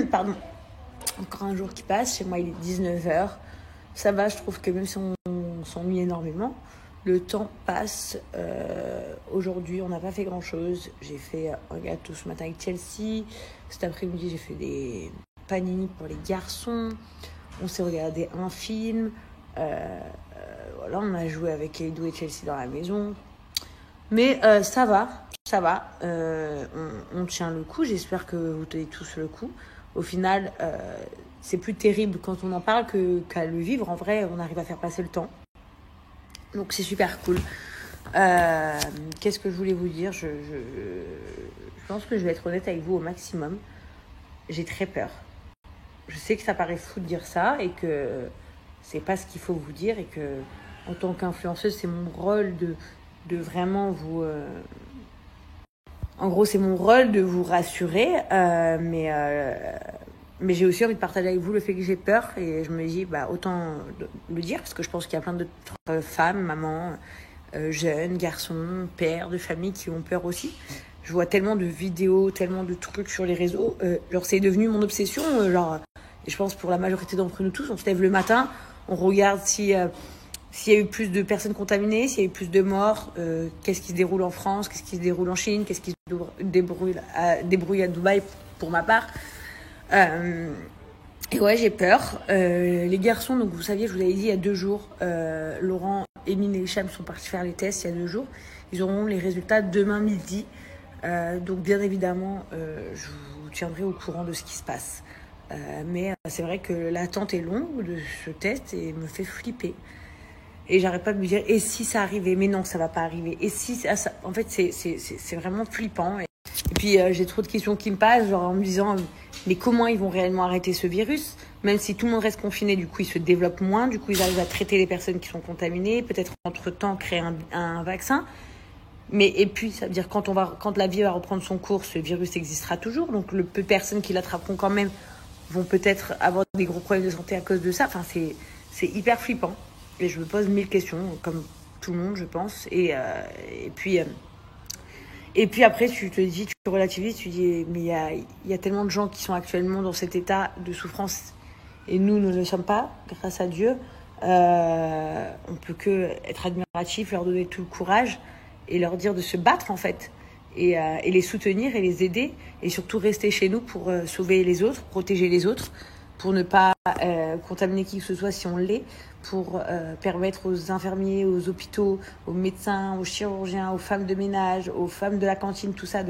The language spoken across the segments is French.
Pardon. Encore un jour qui passe. Chez moi, il est 19h. Ça va, je trouve que même si on s'ennuie énormément, le temps passe. Aujourd'hui, on n'a pas fait grand-chose. J'ai fait un gâteau ce matin avec Chelsea. Cet après-midi, j'ai fait des panini pour les garçons. On s'est regardé un film. Voilà, on a joué avec Edo et Chelsea dans la maison. Mais ça va. On tient le coup. J'espère que vous tenez tous le coup. Au final, c'est plus terrible quand on en parle qu'à le vivre. En vrai, on arrive à faire passer le temps. Donc, c'est super cool. Qu'est-ce que je voulais vous dire ? Je pense que je vais être honnête avec vous au maximum. J'ai très peur. Je sais que ça paraît fou de dire ça et que c'est pas ce qu'il faut vous dire et que en tant qu'influenceuse, c'est mon rôle de vraiment vous... En gros, c'est mon rôle de vous rassurer, mais j'ai aussi envie de partager avec vous le fait que j'ai peur et je me dis, autant le dire parce que je pense qu'il y a plein d'autres femmes, mamans, jeunes, garçons, pères de famille qui ont peur aussi. Je vois tellement de vidéos, tellement de trucs sur les réseaux. C'est devenu mon obsession. Et je pense pour la majorité d'entre nous tous, on se lève le matin, on regarde s'il y a eu plus de personnes contaminées, s'il y a eu plus de morts, qu'est-ce qui se déroule en France, qu'est-ce qui se déroule en Chine, qu'est-ce qui se débrouille à Dubaï pour ma part. Et ouais, j'ai peur. Les garçons, donc vous saviez, je vous avais dit il y a 2 jours, Laurent, Émile et Hicham sont partis faire les tests il y a 2 jours. Ils auront les résultats demain midi. Donc bien évidemment, je vous tiendrai au courant de ce qui se passe. Mais c'est vrai que l'attente est longue de ce test et me fait flipper. Et j'arrête pas de me dire, et si ça arrivait ? Mais non, ça va pas arriver. Et si ça... En fait, c'est vraiment flippant. Et puis, j'ai trop de questions qui me passent, genre en me disant, mais comment ils vont réellement arrêter ce virus ? Même si tout le monde reste confiné, du coup, il se développe moins. Du coup, ils arrivent à traiter les personnes qui sont contaminées. Peut-être, entre-temps, créer un vaccin. Et puis, ça veut dire quand la vie va reprendre son cours, ce virus existera toujours. Donc, le peu de personnes qui l'attraperont quand même vont peut-être avoir des gros problèmes de santé à cause de ça. Enfin, c'est hyper flippant. Et je me pose 1000 questions, comme tout le monde, je pense. Et puis après, tu te dis, tu relativises, tu dis, mais il y a tellement de gens qui sont actuellement dans cet état de souffrance. Et nous ne le sommes pas, grâce à Dieu. On peut que être admiratif, leur donner tout le courage et leur dire de se battre, en fait. Et les soutenir et les aider. Et surtout rester chez nous pour sauver les autres, protéger les autres, pour ne pas contaminer qui que ce soit si on l'est, pour permettre aux infirmiers, aux hôpitaux, aux médecins, aux chirurgiens, aux femmes de ménage, aux femmes de la cantine, tout ça,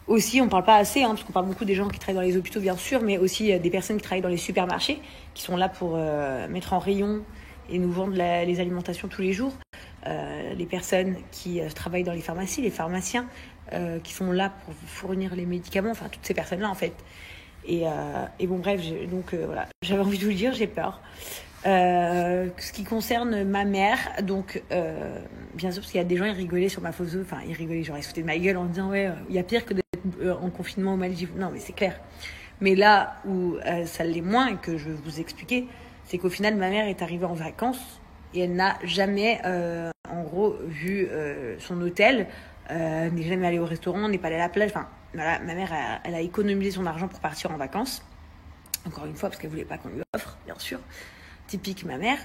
Aussi, on ne parle pas assez, parce qu'on parle beaucoup des gens qui travaillent dans les hôpitaux, bien sûr, mais aussi des personnes qui travaillent dans les supermarchés, qui sont là pour mettre en rayon et nous vendre les alimentations tous les jours. Les personnes qui travaillent dans les pharmacies, les pharmaciens, qui sont là pour fournir les médicaments, enfin, toutes ces personnes-là, en fait. Et bon, bref, voilà, j'avais envie de vous le dire, j'ai peur. Ce qui concerne ma mère, donc bien sûr, parce qu'il y a des gens, ils rigolaient sur ma photo, enfin, ils rigolaient, genre, ils se foutaient de ma gueule en disant, ouais, il y a pire que d'être en confinement aux Maldives. Non, mais c'est clair. Mais là où ça l'est moins, et que je vais vous expliquer, c'est qu'au final, ma mère est arrivée en vacances et elle n'a jamais, en gros, vu son hôtel, n'est jamais allée au restaurant, n'est pas allée à la plage, enfin, voilà, ma mère, elle a économisé son argent pour partir en vacances. Encore une fois, parce qu'elle voulait pas qu'on lui offre, bien sûr. Typique ma mère.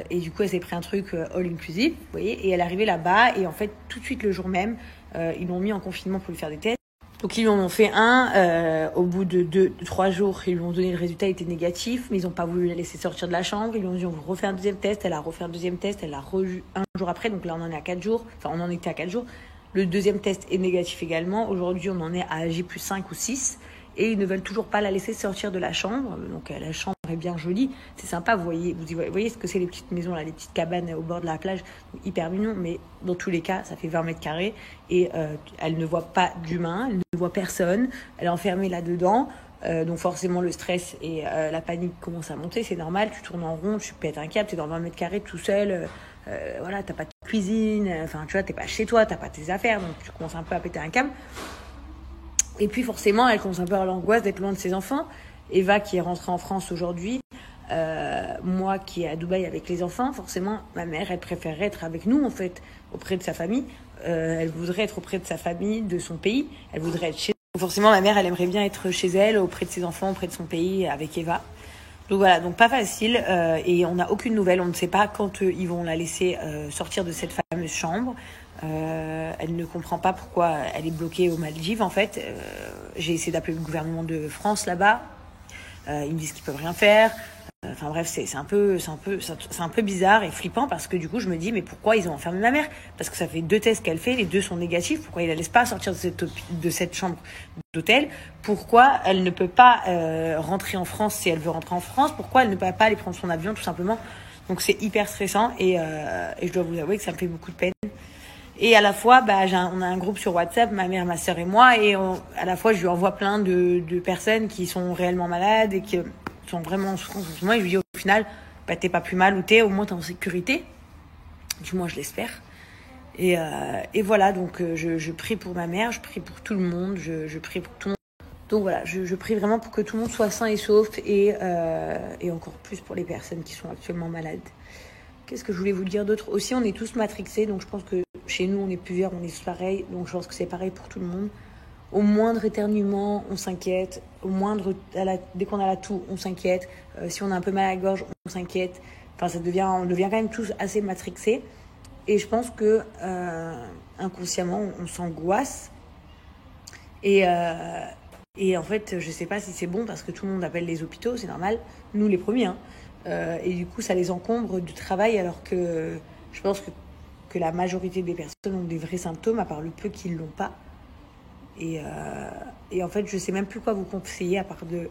Et du coup, elle s'est pris un truc all inclusive, vous voyez. Et elle est arrivée là-bas. Et en fait, tout de suite, le jour même, ils l'ont mis en confinement pour lui faire des tests. Donc, ils lui en ont fait un. Au bout de 3 jours, ils lui ont donné le résultat, il était négatif. Mais ils n'ont pas voulu la laisser sortir de la chambre. Ils lui ont dit, on vous refait un deuxième test. Elle a refait un deuxième test. Elle l'a revu un jour après. Donc là, on en est à 4 jours. Enfin, on en était à 4 jours. Le deuxième test est négatif également. Aujourd'hui, on en est à J+5 ou 6. Et ils ne veulent toujours pas la laisser sortir de la chambre. Donc la chambre est bien jolie. C'est sympa, vous voyez ce que c'est les petites maisons, là, les petites cabanes au bord de la plage. Hyper mignon, mais dans tous les cas, ça fait 20 mètres carrés. Et elle ne voit pas d'humain, elle ne voit personne. Elle est enfermée là-dedans. Donc forcément, le stress et la panique commencent à monter. C'est normal, tu tournes en rond, tu pètes un câble, tu es dans 20 mètres carrés tout seul. Voilà, t'as pas de cuisine. Enfin, tu vois, t'es pas chez toi, t'as pas tes affaires. Donc tu commences un peu à péter un câble. Et puis forcément, elle commence un peu à l'angoisse d'être loin de ses enfants. Eva qui est rentrée en France aujourd'hui, moi qui est à Dubaï avec les enfants, forcément, ma mère, elle préférerait être avec nous, en fait, auprès de sa famille. Elle voudrait être auprès de sa famille, de son pays. Elle voudrait être chez Forcément, ma mère, elle aimerait bien être chez elle, auprès de ses enfants, auprès de son pays, avec Eva. Donc voilà, donc pas facile, et on n'a aucune nouvelle. On ne sait pas quand ils vont la laisser sortir de cette fameuse chambre. Elle ne comprend pas pourquoi elle est bloquée aux Maldives, en fait. J'ai essayé d'appeler le gouvernement de France là-bas. Ils me disent qu'ils peuvent rien faire. Enfin bref, c'est un peu bizarre et flippant, parce que du coup, je me dis, mais pourquoi ils ont enfermé ma mère? Parce que ça fait 2 tests qu'elle fait, les 2 sont négatifs. Pourquoi ils la laissent pas sortir de cette chambre d'hôtel? Pourquoi elle ne peut pas rentrer en France si elle veut rentrer en France? Pourquoi elle ne peut pas aller prendre son avion, tout simplement? Donc c'est hyper stressant, et je dois vous avouer que ça me fait beaucoup de peine. Et à la fois, on a un groupe sur WhatsApp, ma mère, ma sœur et moi, et à la fois, je lui envoie plein de personnes qui sont réellement malades et qui sont vraiment en souffrance en ce moment. Et je lui dis, au final, t'es pas plus mal, ou au moins t'es en sécurité. Du moins, je l'espère. Et voilà, donc je prie pour ma mère, je prie pour tout le monde, je prie pour tout le monde. Donc voilà, je prie vraiment pour que tout le monde soit sain et sauf, et encore plus pour les personnes qui sont actuellement malades. Qu'est-ce que je voulais vous dire d'autre? Aussi, on est tous matrixés, donc je pense que chez nous, on est plusieurs, on est tous pareils, donc je pense que c'est pareil pour tout le monde. Au moindre éternuement, on s'inquiète. Dès qu'on a la toux, on s'inquiète. Si on a un peu mal à la gorge, on s'inquiète. Enfin, on devient quand même tous assez matrixés. Et je pense que inconsciemment, on s'angoisse. Et en fait, je sais pas si c'est bon, parce que tout le monde appelle les hôpitaux, c'est normal. Nous, les premiers, hein. Et du coup, ça les encombre du travail, alors que je pense que la majorité des personnes ont des vrais symptômes, à part le peu qui ne l'ont pas. Et en fait, je sais même plus quoi vous conseiller, à part de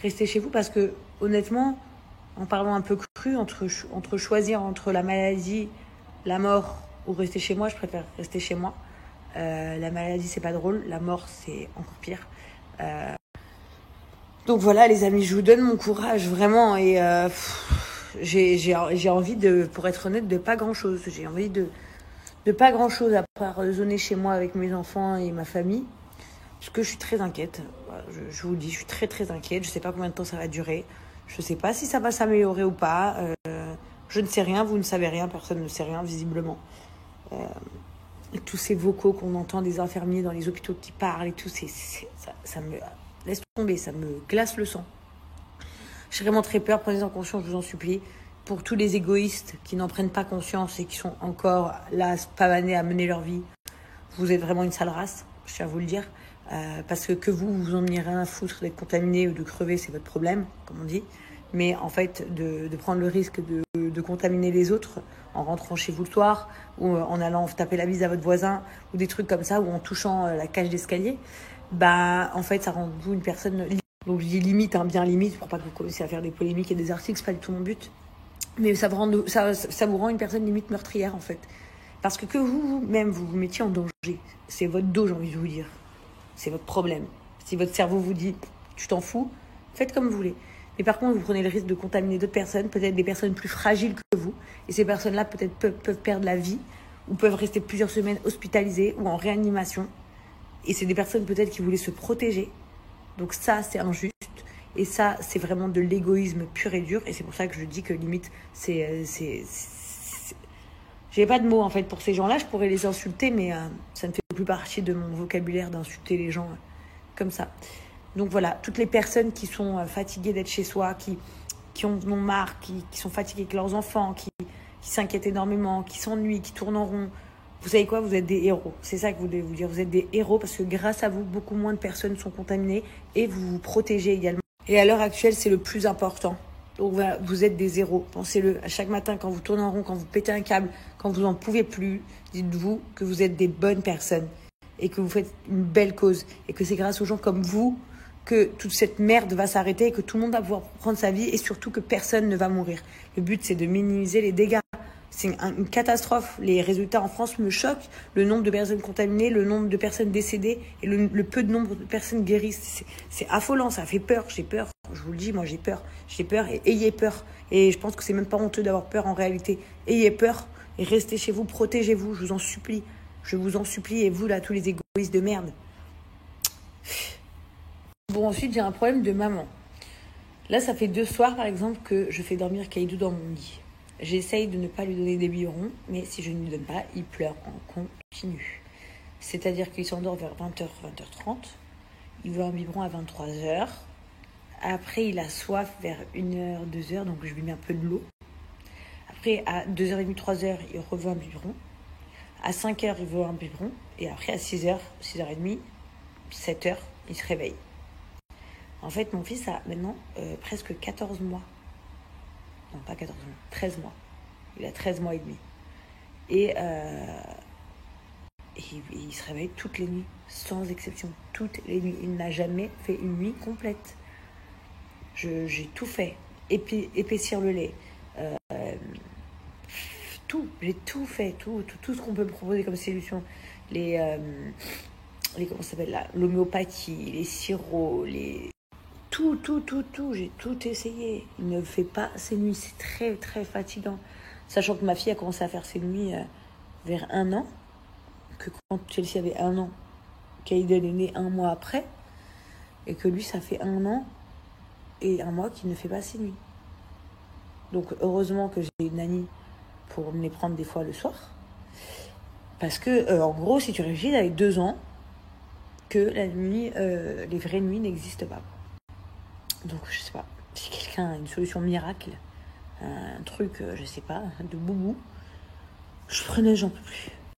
rester chez vous, parce que honnêtement, en parlant un peu cru, entre choisir entre la maladie, la mort ou rester chez moi, je préfère rester chez moi. La maladie, c'est pas drôle, la mort, c'est encore pire. Donc voilà, les amis, je vous donne mon courage, vraiment. Et j'ai envie pour être honnête, de pas grand chose. J'ai envie de pas grand chose, à part zoner chez moi avec mes enfants et ma famille. Parce que je suis très inquiète. Je vous le dis, je suis très très inquiète. Je ne sais pas combien de temps ça va durer. Je ne sais pas si ça va s'améliorer ou pas. Je ne sais rien, vous ne savez rien, personne ne sait rien, visiblement. Tous ces vocaux qu'on entend des infirmiers dans les hôpitaux qui parlent et tout, ça me laisse tomber, ça me glace le sang. J'ai vraiment très peur, prenez-en conscience, je vous en supplie. Pour tous les égoïstes qui n'en prennent pas conscience et qui sont encore là, pavanés à mener leur vie, vous êtes vraiment une sale race, je tiens à vous le dire. Parce que vous en ayez rien à foutre d'être contaminé ou de crever, c'est votre problème, comme on dit. Mais en fait, de prendre le risque de contaminer les autres en rentrant chez vous le soir, ou en allant taper la bise à votre voisin, ou des trucs comme ça, ou en touchant la cage d'escalier, en fait, ça rend de vous une personne... Donc je dis limite, bien limite, pour pas que vous commenciez à faire des polémiques et des articles, c'est pas du tout mon but. Mais ça vous rend une personne limite meurtrière, en fait. Parce que vous-même, vous vous mettiez en danger. C'est votre dos, j'ai envie de vous dire. C'est votre problème. Si votre cerveau vous dit « tu t'en fous », faites comme vous voulez. Mais par contre, vous prenez le risque de contaminer d'autres personnes, peut-être des personnes plus fragiles que vous. Et ces personnes-là, peut-être, peuvent perdre la vie, ou peuvent rester plusieurs semaines hospitalisées ou en réanimation. Et c'est des personnes peut-être qui voulaient se protéger. Donc ça, c'est injuste. Et ça, c'est vraiment de l'égoïsme pur et dur. Et c'est pour ça que je dis que limite, j'ai pas de mots en fait pour ces gens-là. Je pourrais les insulter, mais ça ne fait plus partie de mon vocabulaire d'insulter les gens comme ça. Donc voilà, toutes les personnes qui sont fatiguées d'être chez soi, qui en ont marre, qui sont fatiguées avec leurs enfants, qui s'inquiètent énormément, qui s'ennuient, qui tournent en rond. Vous savez quoi? Vous êtes des héros. C'est ça que je voulais vous dire. Vous êtes des héros parce que grâce à vous, beaucoup moins de personnes sont contaminées et vous vous protégez également. Et à l'heure actuelle, c'est le plus important. Donc voilà, vous êtes des héros. Pensez-le. À chaque matin, quand vous tournez en rond, quand vous pétez un câble, quand vous n'en pouvez plus, dites-vous que vous êtes des bonnes personnes et que vous faites une belle cause. Et que c'est grâce aux gens comme vous que toute cette merde va s'arrêter et que tout le monde va pouvoir prendre sa vie et surtout que personne ne va mourir. Le but, c'est de minimiser les dégâts. C'est une catastrophe. Les résultats en France me choquent. Le nombre de personnes contaminées, le nombre de personnes décédées et le peu de nombre de personnes guéries. C'est affolant, ça fait peur. J'ai peur. Je vous le dis, moi j'ai peur. J'ai peur et ayez peur. Et je pense que c'est même pas honteux d'avoir peur en réalité. Ayez peur et restez chez vous, protégez-vous, je vous en supplie. Je vous en supplie et vous là, tous les égoïstes de merde. Bon, ensuite j'ai un problème de maman. Là, ça fait 2 soirs par exemple que je fais dormir Kaïdou dans mon lit. J'essaye de ne pas lui donner des biberons, mais si je ne lui donne pas, il pleure en continu. C'est-à-dire qu'il s'endort vers 20h, 20h30. il veut un biberon à 23h. Après, il a soif vers 1h, 2h, donc je lui mets un peu de l'eau. Après, à 2h30, 3h, il reveut un biberon. À 5h, il veut un biberon. Et après, à 6h, 6h30, 7h, il se réveille. En fait, mon fils a maintenant presque 14 mois. Non, pas 14 mois, 13 mois. Il a 13 mois et demi. Et il se réveille toutes les nuits, sans exception. Toutes les nuits. Il n'a jamais fait une nuit complète. J'ai tout fait. Épaissir le lait. Tout. J'ai tout fait. Tout ce qu'on peut me proposer comme solution. Comment ça s'appelle là, l'homéopathie, les sirops, tout, j'ai tout essayé. Il ne fait pas ses nuits, c'est très très fatigant. Sachant que ma fille a commencé à faire ses nuits vers 1 an, que quand Chelsea avait 1 an, Kaiden est né 1 mois après, et que lui ça fait 1 an et 1 mois qu'il ne fait pas ses nuits. Donc heureusement que j'ai une nanny pour me les prendre des fois le soir. Parce que en gros, si tu réfléchis, avec 2 ans, que la nuit, les vraies nuits n'existent pas. Donc je sais pas, si quelqu'un a une solution miracle, un truc, je sais pas, de boubou, je prenais, j'en peux plus.